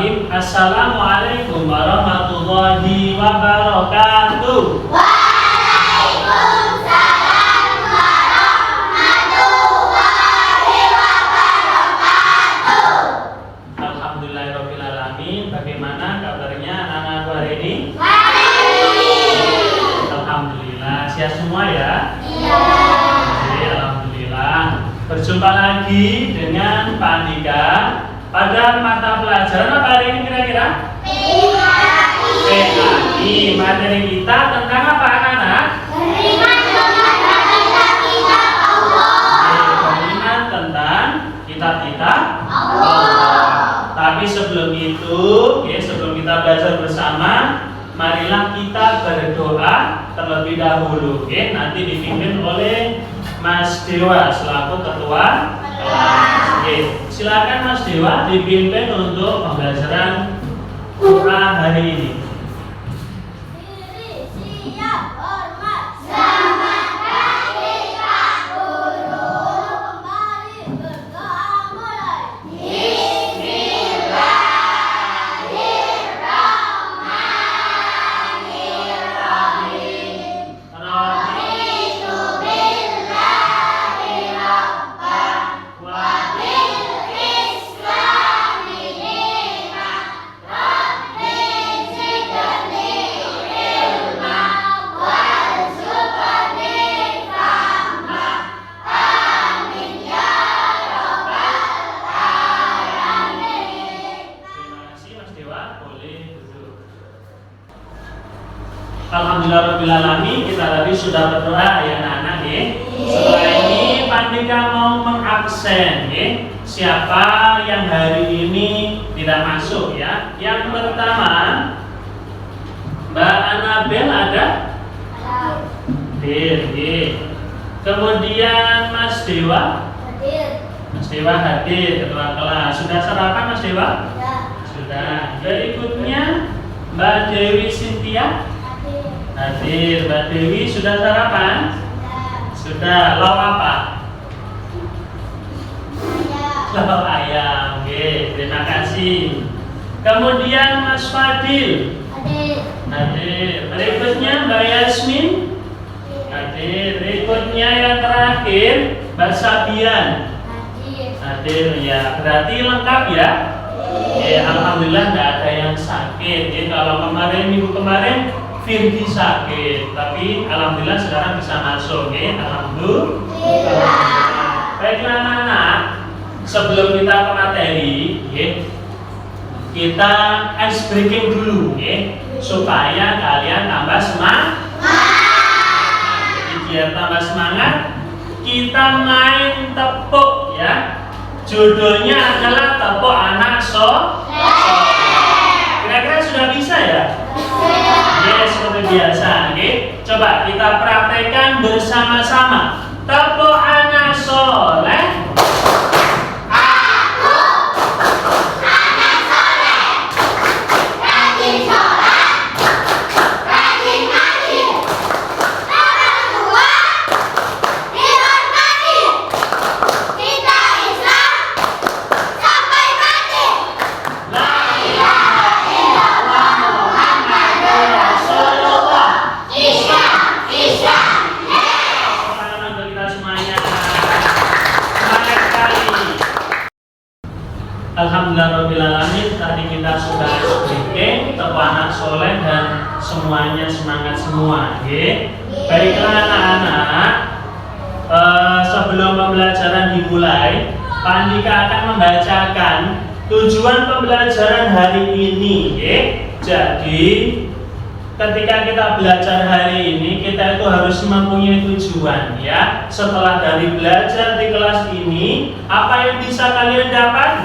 Bismillahirrahmanirrahim. Assalamualaikum warahmatullahi wabarakatuh. Waalaikumsalam warahmatullahi wabarakatuh. Alhamdulillahirabbil alamin. Bagaimana kabarnya anak-anakku hari ini? Baik. Alhamdulillah. Sehat semua ya? Iya. Oke, alhamdulillah. Berjumpa lagi dengan Pak Andika pada mata pelajaran apa hari ini kira-kira? PAI. Materi kita tentang apa anak-anak? Beriman kepada kitab-kitab Allah. Beriman tentang kitab-kitab Allah. Tapi sebelum itu, sebelum kita belajar bersama, marilah kita berdoa terlebih dahulu. Nanti dipimpin oleh Mas Dewa selaku ketua kelas. Silakan Mas Dewa dipimpin untuk pembelajaran Quran hari ini. Diri siap hormat. Selamat pagi Pak Guru. Kembali berdoa mulai. Bismillahirrahmanirrahim. Raditu billahi rabban wa bil islami dinan. Rabbi zidni ilma warzuqni fahma. Amin ya rabbal alamin. Terima kasih Mas Dewa, boleh duduk. Alhamdulillah alamin, kita tadi sudah berdoa ya anak-anak ya. Setelah ini Pandika mau mengabsen ya. Siapa yang hari ini tidak masuk ya? Yang pertama Mbak Anabel ada? Hadir ya. Kemudian Mas Dewa? Hadir. Mas Dewa hadir, ketua kelas. Sudah sarapan Mas Dewa? Ya. Sudah. Berikutnya Mbak Dewi Cynthia Hadir. hadir. Mbak Dewi sudah sarapan? Ya. Sudah. Lauk apa? Ya. Lauk ayam. Oke, terima kasih. Kemudian Mas Fadil Hadir. hadir. Berikutnya Mbak Yasmin hadir. Berikutnya yang terakhir Mbak Sabian Hadir. hadir. Ya, berarti lengkap ya. Alhamdulillah tidak ada yang sakit. Kalau minggu kemarin Firdi sakit, tapi alhamdulillah sekarang bisa masuk. Alhamdulillah. Baiklah anak-anak, sebelum kita ke materi, kita ice breaking dulu, supaya kalian tambah semangat. Jadi biar tambah semangat, kita main tepuk ya. Judulnya adalah tepuk anak Kira-kira sudah bisa ya? Seperti biasa, coba kita praktekkan bersama-sama. Tepuk anak soleh. Rajin sholat, rajin ngaji, orang tua dihormati, kita Islam sampai mati. La ilaha illallah Muhammadur Rasulullah. Islam, Islam. Tangan untuk kita semuanya. Semangat sekali. Alhamdulillahirobbilalamin, tadi kita sudah speaking tepuk anak soleh dan semuanya semangat semua. Baiklah anak-anak, sebelum pembelajaran dimulai, Pak Andika akan membacakan tujuan pembelajaran hari ini. Jadi ketika kita belajar hari ini, kita itu harus mempunyai tujuan ya. Setelah dari belajar di kelas ini, apa yang bisa kalian dapat?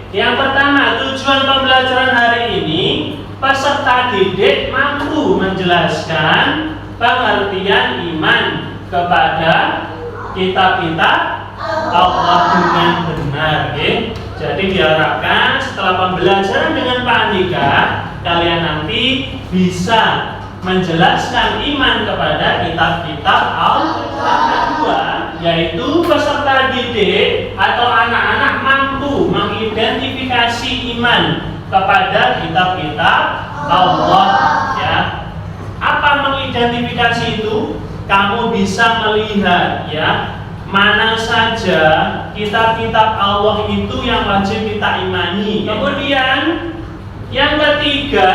Yang pertama, tujuan pembelajaran hari ini, peserta didik mampu menjelaskan pengertian iman kepada kitab-kitab Allah dengan benar. Jadi diharapkan setelah pembelajaran dengan Pak Andika, kalian nanti bisa menjelaskan iman kepada kitab-kitab Allah. Kedua, yaitu peserta didik atau anak-anak mampu mengidentifikasi iman kepada kitab-kitab Allah, ya. Apa mengidentifikasi itu? Kamu bisa melihat, ya, mana saja kitab-kitab Allah itu yang wajib kita imani. Kemudian yang ketiga,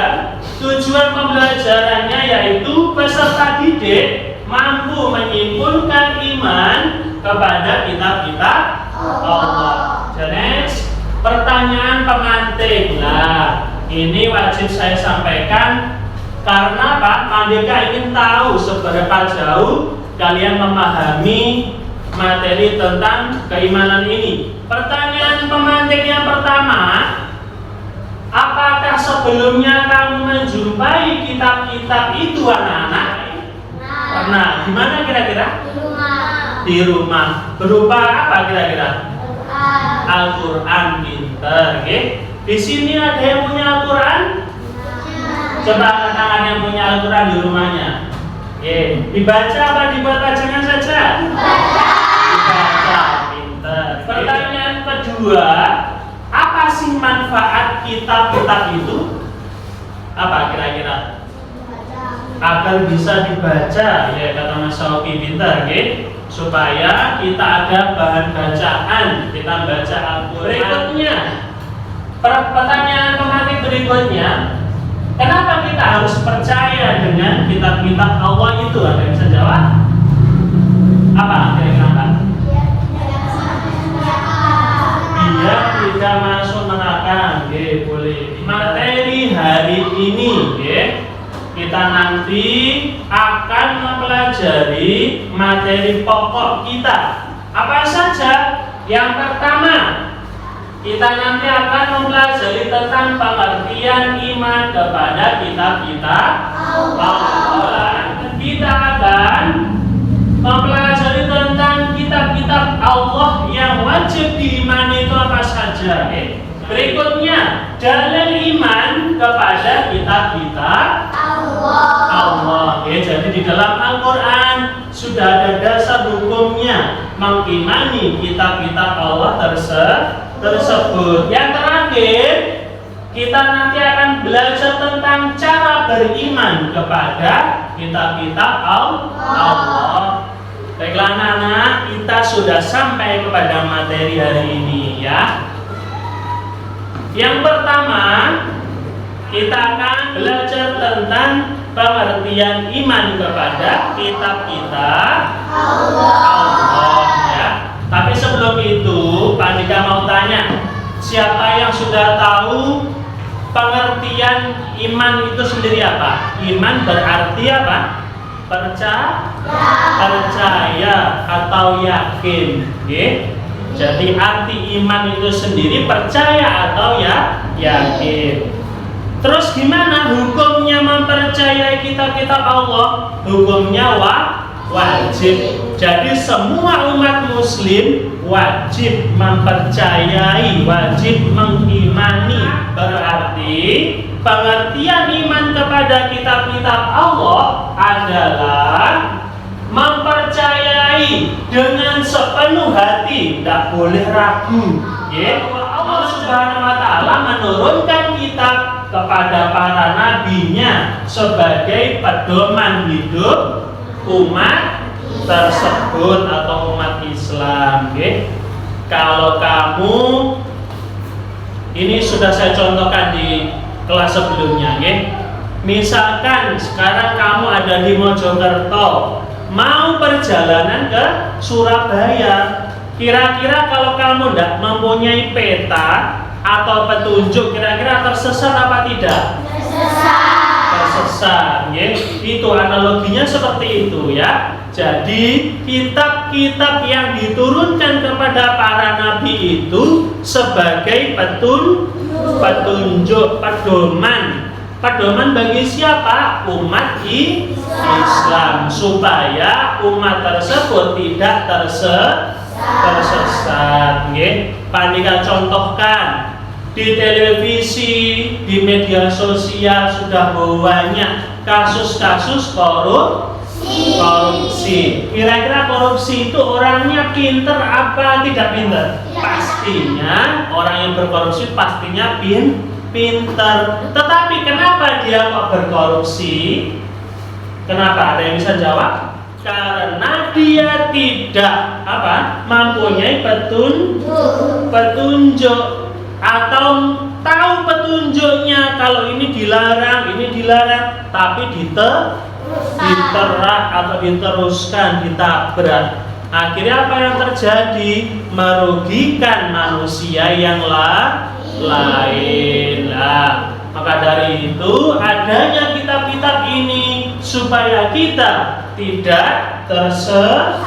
tujuan pembelajarannya yaitu peserta didik mampu menyimpulkan iman kepada kitab-kitab Allah. Jadi pertanyaan pemantik, nah ini wajib saya sampaikan karena Pak Mandeka ingin tahu seberapa jauh kalian memahami materi tentang keimanan ini. Pertanyaan pemantik yang pertama, apakah sebelumnya kamu menjumpai kitab-kitab itu anak-anak? Pernah. Di mana kira-kira? Di rumah. Berupa apa kira-kira? Al-Quran. Pinter, oke? Di sini ada yang punya Al-Quran? Coba angkat tangan yang punya Al-Quran di rumahnya. Oke, dibaca apa dibuat bacaan saja? Dibaca, pinter. Pertanyaan kedua, apa sih manfaat kitab-kitab itu? Apa kira-kira? Agar bisa dibaca, ya kata Mas Sofi, pinter, oke? Supaya kita ada bahan bacaan, kita baca Al-Quran. Berikutnya, pertanyaan pemantik berikutnya, kenapa kita harus percaya dengan kitab-kitab Allah itu? Ada yang bisa jawab? Apa kira-kira Pak? Biar tidak masuk neraka. Oke, boleh. Materi hari ini, oke, kita nanti akan mempelajari materi pokok kita. Apa saja? Yang pertama, kita nanti akan mempelajari tentang pengertian iman kepada kitab-kitab Allah. Kita akan mempelajari tentang kitab-kitab Allah yang wajib diimani itu apa saja. Berikutnya, dalil iman kepada kitab-kitab Allah. Jadi di dalam Al-Quran sudah ada dasar hukumnya mengimani kitab-kitab Allah tersebut. Yang terakhir, kita nanti akan belajar tentang cara beriman kepada kitab-kitab Allah. Baiklah anak-anak, kita sudah sampai kepada materi hari ini, ya. Yang pertama, kita akan belajar tentang pengertian iman kepada kitab-kitab Allah, ya. Tapi sebelum itu, Pak Andika mau tanya, siapa yang sudah tahu pengertian iman itu sendiri apa? Iman berarti apa? Percaya atau yakin, okay? Jadi arti iman itu sendiri percaya atau yakin. Terus gimana hukumnya mempercayai kitab-kitab Allah? Hukumnya wajib. Jadi semua umat muslim wajib mempercayai, wajib mengimani. Berarti pengertian iman kepada kitab-kitab Allah adalah mempercayai dengan sepenuh hati, tidak boleh ragu. Allah Subhanahu wa Ta'ala menurunkan kitab kepada para nabinya sebagai pedoman hidup umat tersebut atau umat Islam. Kalau kamu, ini sudah saya contohkan di kelas sebelumnya, misalkan sekarang kamu ada di Mojokerto, mau perjalanan ke Surabaya, kira-kira kalau kamu tidak mempunyai peta atau petunjuk, kira-kira tersesat apa tidak? Tersesat, itu analoginya seperti itu, ya. Jadi kitab-kitab yang diturunkan kepada para nabi itu sebagai petunjuk, pedoman bagi siapa? Umat Islam, supaya umat tersebut tidak tersesat. Pak Andika contohkan di televisi, di media sosial sudah banyak kasus-kasus korupsi. Kira-kira korupsi itu orangnya pinter apa tidak pinter? Pastinya orang yang berkorupsi pastinya pintar. Tetapi kenapa dia kok berkorupsi? Kenapa? Ada yang bisa jawab? Karena dia tidak mempunyai petunjuk atau tahu petunjuknya kalau ini dilarang, tapi diterah atau diteruskan, ditabrak. Akhirnya apa yang terjadi? Merugikan manusia yang lain. Maka dari itu adanya kitab-kitab ini supaya kita tidak tersesat.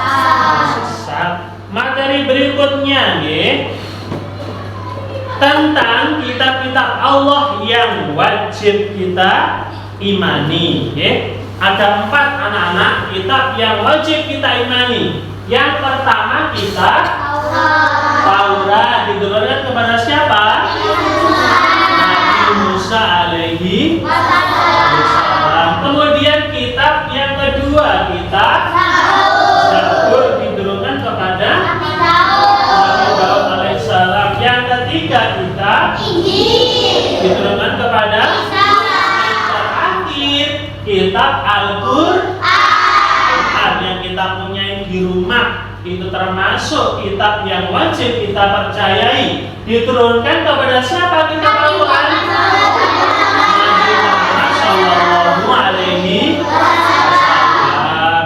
Materi berikutnya tentang kitab-kitab Allah yang wajib kita imani. Ada 4 anak-anak kitab yang wajib kita imani. Yang pertama kitab Taurat, diturunkan kepada siapa? Nabi Musa alaihi salam. Kemudian kitab yang kedua kitab Zabur, diturunkan kepada Nabi Daud alaihi salam. Yang ketiga kitab Injil, diturunkan kepada kitab Al-Qur'an yang kita punya di rumah. Itu termasuk kitab yang wajib kita percayai. Diturunkan kepada siapa kitab Al-Qur'an? Nabi Muhammad sallallahu alaihi wasallam.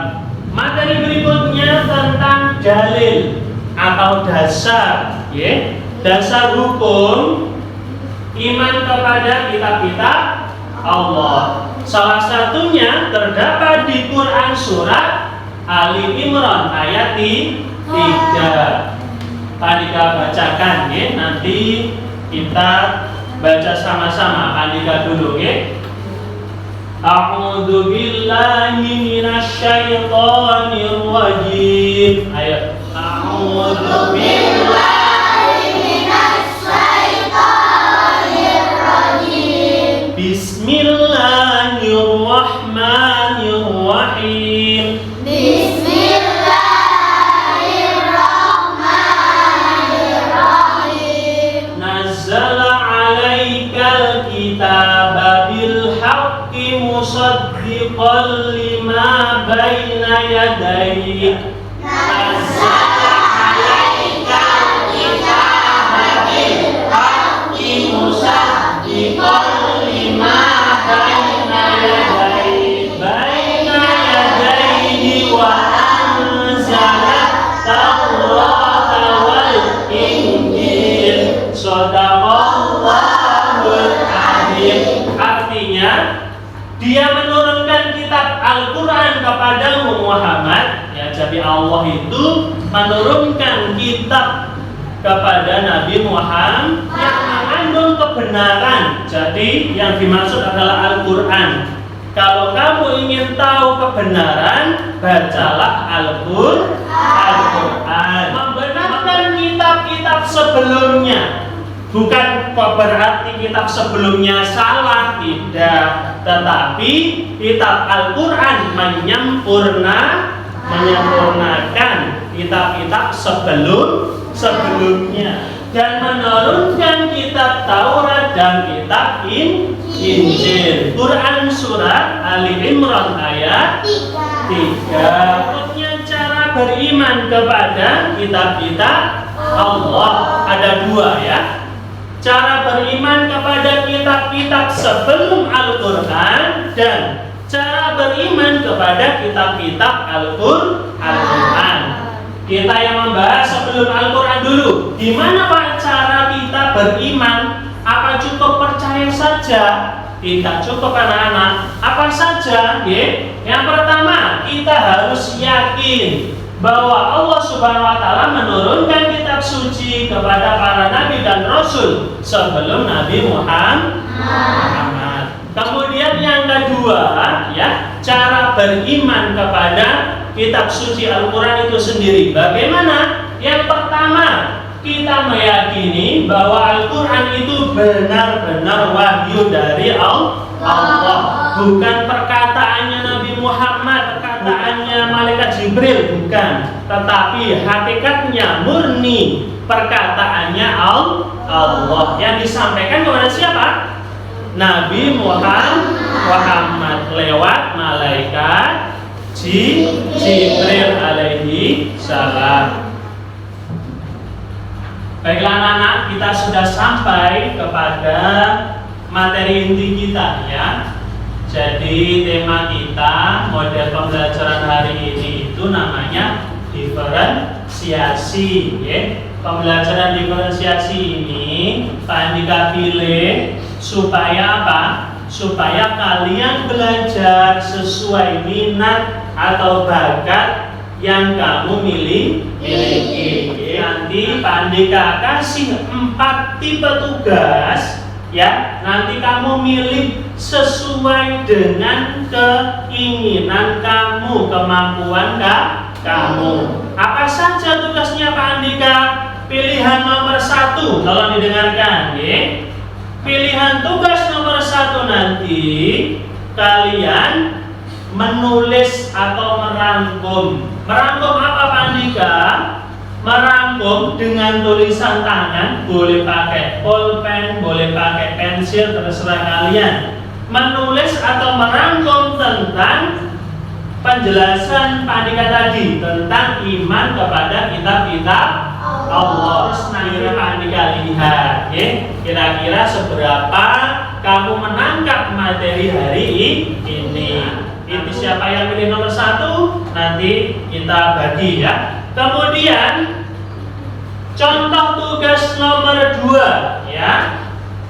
Materi berikutnya tentang dalil atau dasar, dasar hukum iman kepada kitab-kitab Allah. Salah satunya terdapat di Quran surat Ali Imran ayat 3. Pandika bacakan nanti kita baca sama-sama. Pandika dulu A'udzu billahi minasyaitonir rajim. Ayo. A'udzu billahi minasyaitonir rajim. Bismillahirrahmanirrahim. Bismillahirrahmanirrahim. Nazzala 'alaikal kitaba bil haqqi musaddiqan lima baina yadayhi. Nazzala 'alaikal kitaba bil haqqi musaddiqan lima baina yadayhi. Baina yadayhi wa anzala Taurata wal Injil. Shadaqallahul azim. Artinya dia menurunkan kitab Al-Quran kepadamu Muhammad. Jadi Allah itu menurunkan kitab kepada Nabi Muhammad yang mengandung kebenaran. Jadi yang dimaksud adalah Al-Quran. Kalau kamu ingin tahu kebenaran, bacalah Al-Quran. Membenarkan kitab-kitab sebelumnya. Bukan berarti kitab sebelumnya salah, tidak. Tetapi kitab Al-Quran menyempurnakan kitab-kitab sebelumnya dan menurunkan kitab Taurat dan kitab Injil. Quran surat Ali Imran ayat 3. Punya cara beriman kepada kitab-kitab Allah ada 2 Cara beriman kepada kitab-kitab sebelum Al-Quran dan cara beriman kepada kitab-kitab Al-Quran. Kita yang membahas sebelum Al-Quran dulu. Gimana Pak cara kita beriman? Apa cukup percaya saja? Tidak cukup anak-anak. Apa saja? Yang pertama, kita harus yakin bahwa Allah Subhanahu wa taala menurunkan kitab suci kepada para nabi dan rasul sebelum Nabi Muhammad. Kemudian yang kedua, cara beriman kepada kitab suci Al-Quran itu sendiri. Bagaimana? Yang pertama, kita meyakini bahwa Al-Quran itu benar-benar wahyu dari Allah, bukan perkataannya Nabi Muhammad, perkataannya malaikat Jibril, bukan, tetapi hakikatnya murni perkataannya Allah. Allah. Yang disampaikan kepada siapa? Nabi Muhammad lewat malaikat Jibril alaihi salam. Baiklah anak-anak, kita sudah sampai kepada materi inti kita ya. Jadi tema kita, model pembelajaran hari ini itu namanya diferensiasi ya. Pembelajaran diferensiasi ini Pak Andika pilih supaya apa? Supaya kalian belajar sesuai minat atau bakat yang kamu miliki. Nanti Pak Andika kasih 4 tipe tugas ya, nanti kamu milih sesuai dengan keinginan kamu, kemampuan kamu. Apa saja tugasnya Pak Andika? Pilihan nomor 1, tolong didengarkan ya. Pilihan tugas nomor 1 nanti kalian menulis atau merangkum. Merangkum apa Pak Andika? Merangkum dengan tulisan tangan, boleh pakai pulpen, boleh pakai pensil, terserah kalian. Menulis atau merangkum tentang penjelasan Pak Andika tadi tentang iman kepada kitab-kitab Allah. Nanti Pak Andika lihat, ya, kira-kira seberapa kamu menangkap materi hari ini. Nanti siapa yang pilih nomor 1 nanti kita bagi ya. Kemudian contoh tugas nomor 2 ya.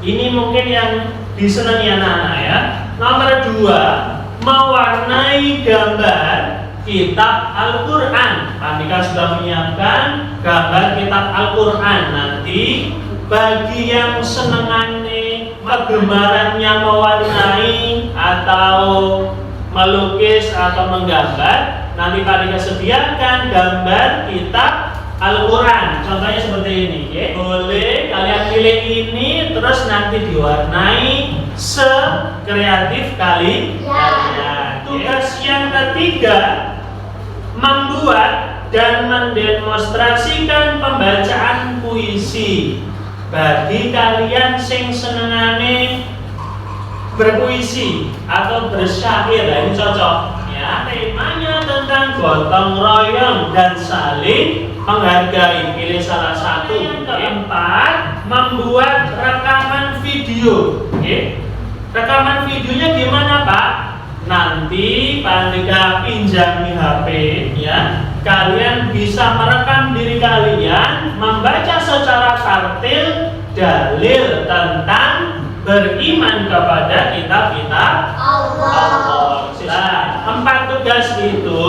Ini mungkin yang disenangi anak-anak ya. Nomor 2, mewarnai gambar kitab Al-Quran. Pak Andika sudah menyiapkan gambar kitab Al-Quran. Nanti bagi yang senengane kegemarannya mewarnai atau melukis atau menggambar, nanti Pak Andika sediakan gambar kitab Al-Quran. Contohnya seperti ini ya. Boleh kalian pilih ini, terus nanti diwarnai sekreatif kalian. Tugas yang ketiga, membuat dan mendemonstrasikan pembacaan puisi. Bagi kalian sing senengane berpuisi atau bersyair, ini cocok ya. Temanya tentang gotong royong dan saling menghargai. Pilih salah satu. Yang keempat, membuat rekaman video. Rekaman videonya gimana Pak? Nanti Pak Andika pinjami HP ya. Kalian bisa merekam diri kalian membaca secara tartil dalil tentang beriman kepada kitab-kitab Allah. Nah, 4 tugas itu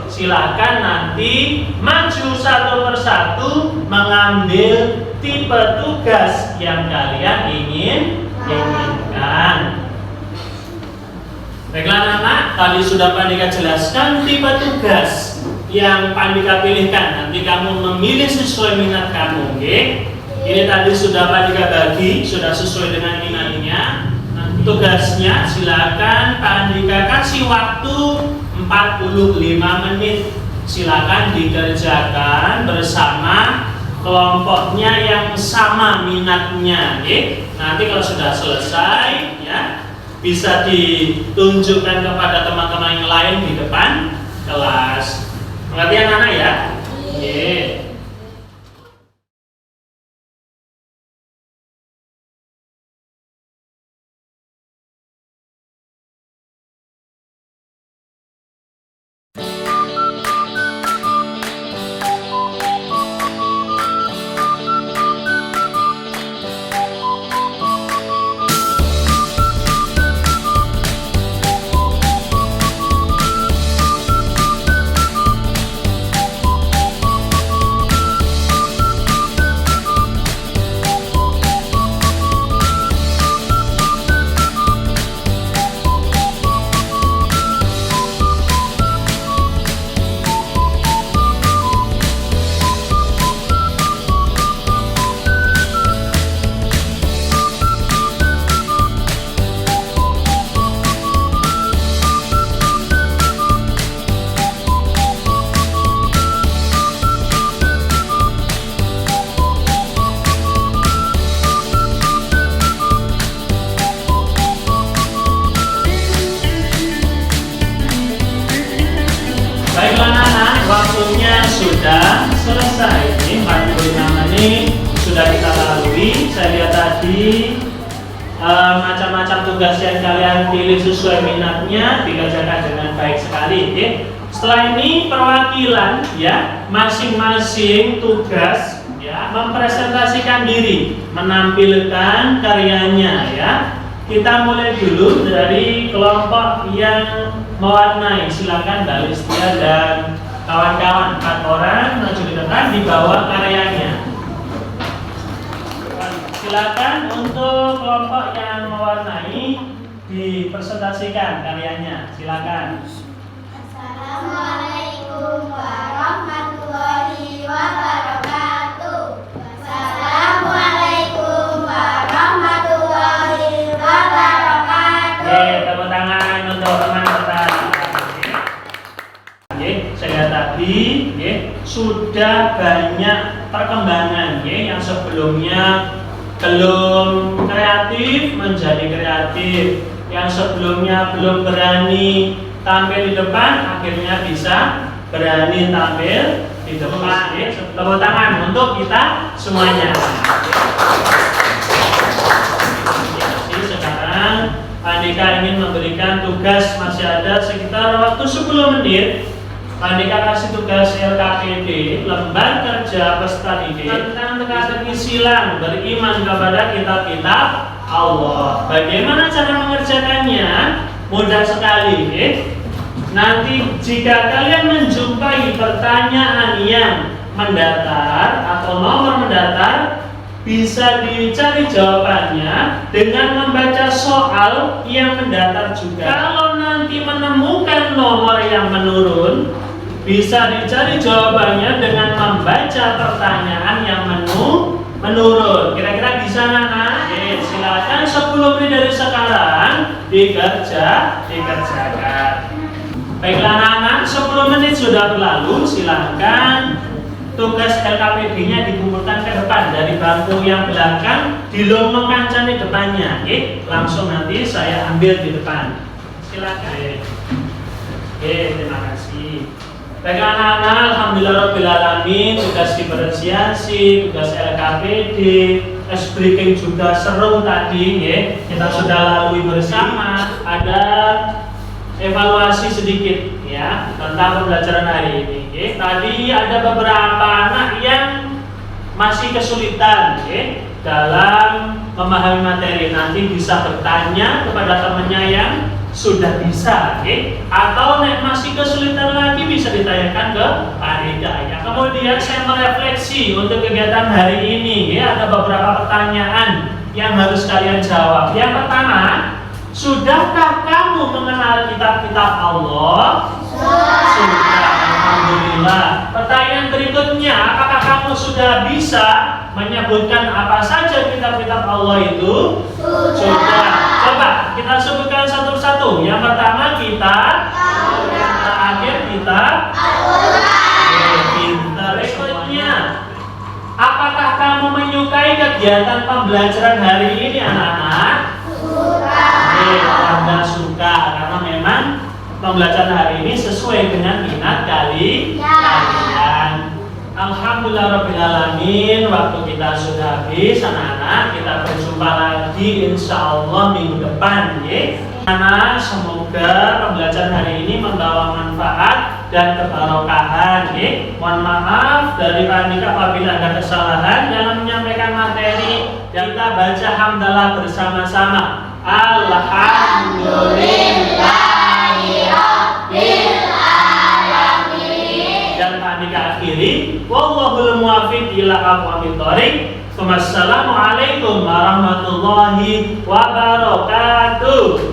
silakan nanti maju satu persatu mengambil tipe tugas yang kalian inginkan. Baiklah anak-anak, tadi sudah Pak Andika jelaskan tipe tugas yang Pak Andika pilihkan. Nanti kamu memilih sesuai minat kamu, oke? Ini tadi sudah Pak Andika bagi, sudah sesuai dengan minatnya. Nanti tugasnya silakan Pak Andika kasih waktu 45 menit. Silakan dikerjakan bersama kelompoknya yang sama minatnya, oke? Nanti kalau sudah selesai ya, bisa ditunjukkan kepada teman-teman yang lain di depan kelas. Mengerti anak-anak ya? Oke. macam-macam tugas yang kalian pilih sesuai minatnya dikerjakan dengan baik sekali. Ya. Setelah ini perwakilan ya masing-masing tugas ya mempresentasikan diri, menampilkan karyanya ya. Kita mulai dulu dari kelompok yang mewarnai. Silakan Mbak Listia dan kawan-kawan 4 orang maju ke depan dibawa karyanya. Silakan untuk kelompok yang mewarnai dipresentasikan karyanya. Silakan. Assalamualaikum warahmatullahi wabarakatuh. Assalamualaikum warahmatullahi wabarakatuh. Tepuk tangan untuk teman pertama. Saya tadi sudah banyak perkembangan yang sebelumnya belum kreatif menjadi kreatif, yang sebelumnya belum berani tampil di depan akhirnya bisa berani tampil di depan. Tepuk tangan untuk kita semuanya. Sekarang Andika ingin memberikan tugas, masih ada sekitar waktu 10 menit. Andika kasih tugas LKPD, lembar kerja peserta didik tentang teka-teki silang beriman kepada kitab-kitab Allah. Bagaimana cara mengerjakannya? Mudah sekali. Nanti jika kalian menjumpai pertanyaan yang mendatar atau nomor mendatar, bisa dicari jawabannya dengan membaca soal yang mendatar juga. Kalau nanti menemukan nomor yang menurun, bisa dicari jawabannya dengan membaca pertanyaan yang menurun. Kira-kira bisa Nana? Silakan 10 menit dari sekarang dikerjakan. Baiklah anak-anak, 10 menit sudah berlalu. Silakan tugas LKPD-nya dikumpulkan ke depan dari bangku yang belakang, dilongong kancane depannya. Langsung nanti saya ambil di depan. Silakan. Terima kasih. Baiklah anak-anak, alhamdulillahirobbilalamin, tugas diferensiasi, tugas LKPD, ice breaking juga seru tadi, kita sudah lalui bersama. Ada evaluasi sedikit ya tentang pembelajaran hari ini. Tadi ada beberapa anak yang masih kesulitan dalam memahami materi. Nanti bisa bertanya kepada temannya yang sudah bisa, atau masih kesulitan lagi bisa ditanyakan ke Farida. Ya. Kemudian saya merefleksi untuk kegiatan hari ini. Ada beberapa pertanyaan yang harus kalian jawab. Yang pertama, sudahkah kamu mengenal kitab-kitab Allah? Sudah, alhamdulillah. Pertanyaan berikutnya, apakah kamu sudah bisa menyebutkan apa saja kitab-kitab Allah itu? Sudah. Coba kita sebutkan satu-satu. Yang pertama kitab, terakhir kitab Al-Quran. Pintar. Berikutnya, apakah kamu menyukai kegiatan pembelajaran hari ini anak-anak? Anda suka karena memang pembelajaran hari ini sesuai dengan minat kalian. Alhamdulillahirobbilalamin, waktu kita sudah habis anak-anak. Kita berjumpa lagi insya Allah minggu depan. Anak, semoga pembelajaran hari ini membawa manfaat dan kebarokahan. Mohon maaf dari Andika apabila ada kesalahan dalam menyampaikan materi. Dan kita baca hamdalah bersama-sama. Alhamdulillahirabbil alamin. Dan Andika akhiri, wallahul muwaffiq ila aqwamit thoriq. Wassalamualaikum warahmatullahi wabarakatuh.